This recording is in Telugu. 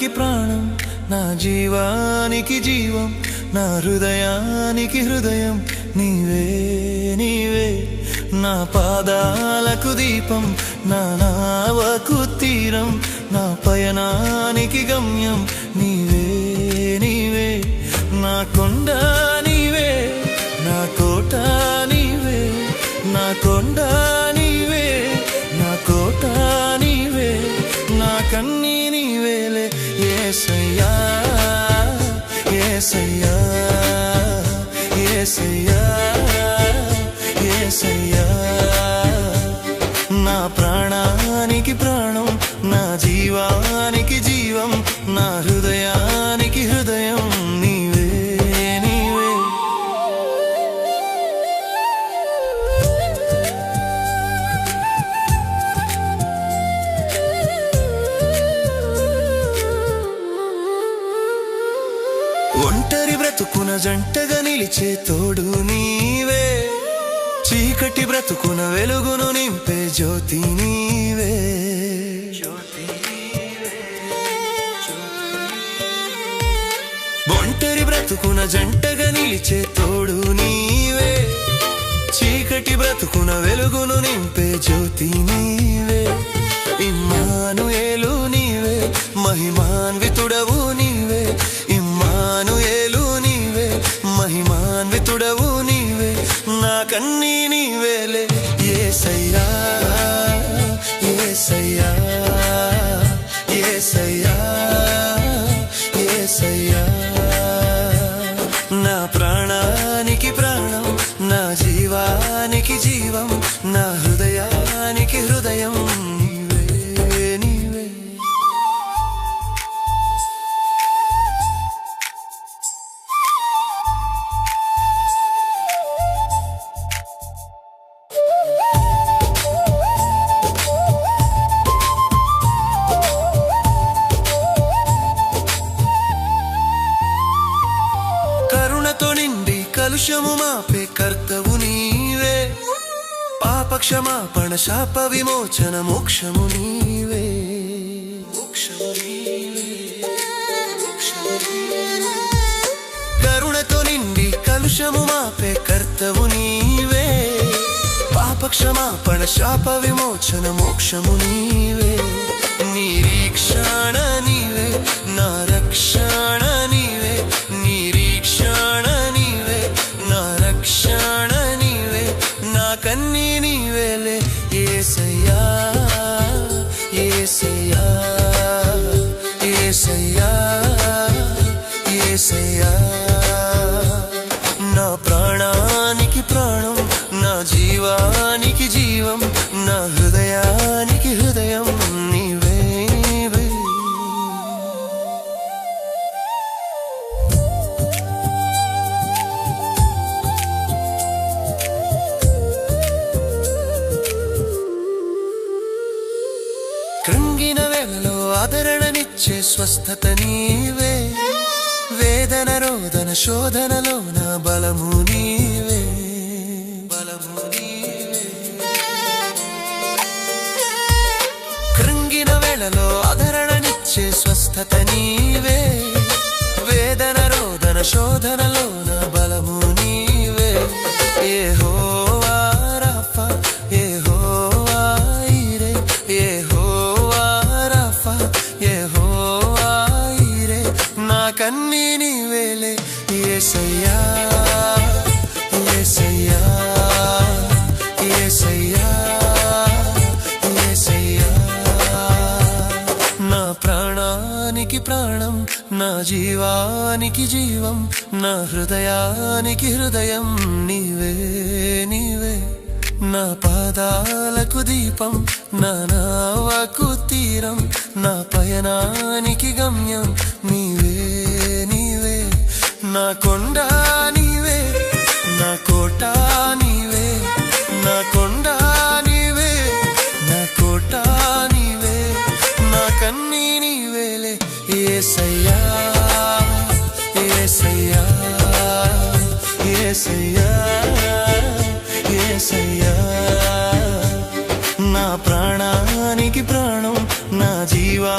ప్రాణానికి ప్రాణం, నా జీవానికి జీవం, నా హృదయానికి హృదయం నీవే నీవే. నా పాదాలకు దీపం, నా నావకు తీరం, నా పయనానికి గమ్యం నీవే నీవే. నా కొండ నీవే, నా కోట నీవే, నా కొండ నీవే, నా కోట నీవే, నా కన్నీ నీవేలే యేసయ్యా యేసయ్యా యేసయ్యా యేసయ్యా. నా ప్రాణానికి ప్రాణం, నా జీవానికి జీవం, నా హృదయానికి హృదయం నీవే నీవే. ఒంటరి బ్రతుకున జంటగా నిలిచే తోడు నీవే, చీకటి బ్రతుకున వెలుగును నింపే జ్యోతి నీవే. ఒంటరి బ్రతుకున జంటగా నిలిచే తోడు నీవే, చీకటి బ్రతుకున వెలుగును నింపే జ్యోతి నీవే. ఇమ్మానుయేలు నీవే, మహిమాన్వితుడవు నీవే, ఇమ్మానుయేలు నీవే, మహిమాన్వితుడవు నీవే, నా కన్నీ నీవేలే యేసయ్యా యేసయ్యా యేసయ్యా యేసయ్యా. నా ప్రాణానికి ప్రాణం, నా జీవానికి జీవం, నా హృదయానికి హృదయం నీవే నీవే. కరుణతో నిండి కలుషము మాపే కర్తవు నీవే, పాపక్షమాపణ శాప విమోచన మోక్షము నీవే. కరుణతో నిండి కలుషము మాపే కర్తవు నీవే, పాపక్షమాపణ శాప విమోచన మోక్షము నీవే. నిరీక్షణ నీవే, నా రక్షణ నీవే, నిరీక్షణ నీవే, నా రక్షణ నీవే, నా కన్నీ నీవేలే యేసయ్యా యేసయ్యా యేసయ్యా యేసయ్యా. నా ప్రాణానికి ప్రాణం, నా జీవానికి జీవం, నా హృదయానికి హృదయం నీవే నీవే. కృంగిన వేళలో ఆదరణనిచ్చే స్వస్థత నీవే, వేదన రోదన శోధనలో నా బలము నీవే బలము నీవే. కృంగిన వేళలో ఆదరణనిచ్చే స్వస్థత నీవే, వేదన రోదన శోధనలో నా బలము నీవే. యెహోవా రాఫా, యెహోవా ఈరే, యెహోవా రాఫా, యెహోవా ఈరే, నా కన్నీ నీవేలే యేసయ్యా యేసయ్యా యేసయ్యా యేసయ్యా. నా ప్రాణానికి ప్రాణం, నా జీవానికి జీవం, నా హృదయానికి హృదయం నీవే నీవే. నా పాదాలకు దీపం, నా నావకు తీరం, నా పయనానికి గమ్యం నీవే నీవే. నా కొండ నీవే, నా కోట నీవే, నా కొండ నీవే, నా కోట నీవే, నా కన్నీ నీవేలే యేసయ్యా యేసయ్యా యేసయ్యా యేసయ్యా. నా ప్రాణానికి ప్రాణం, నా జీవా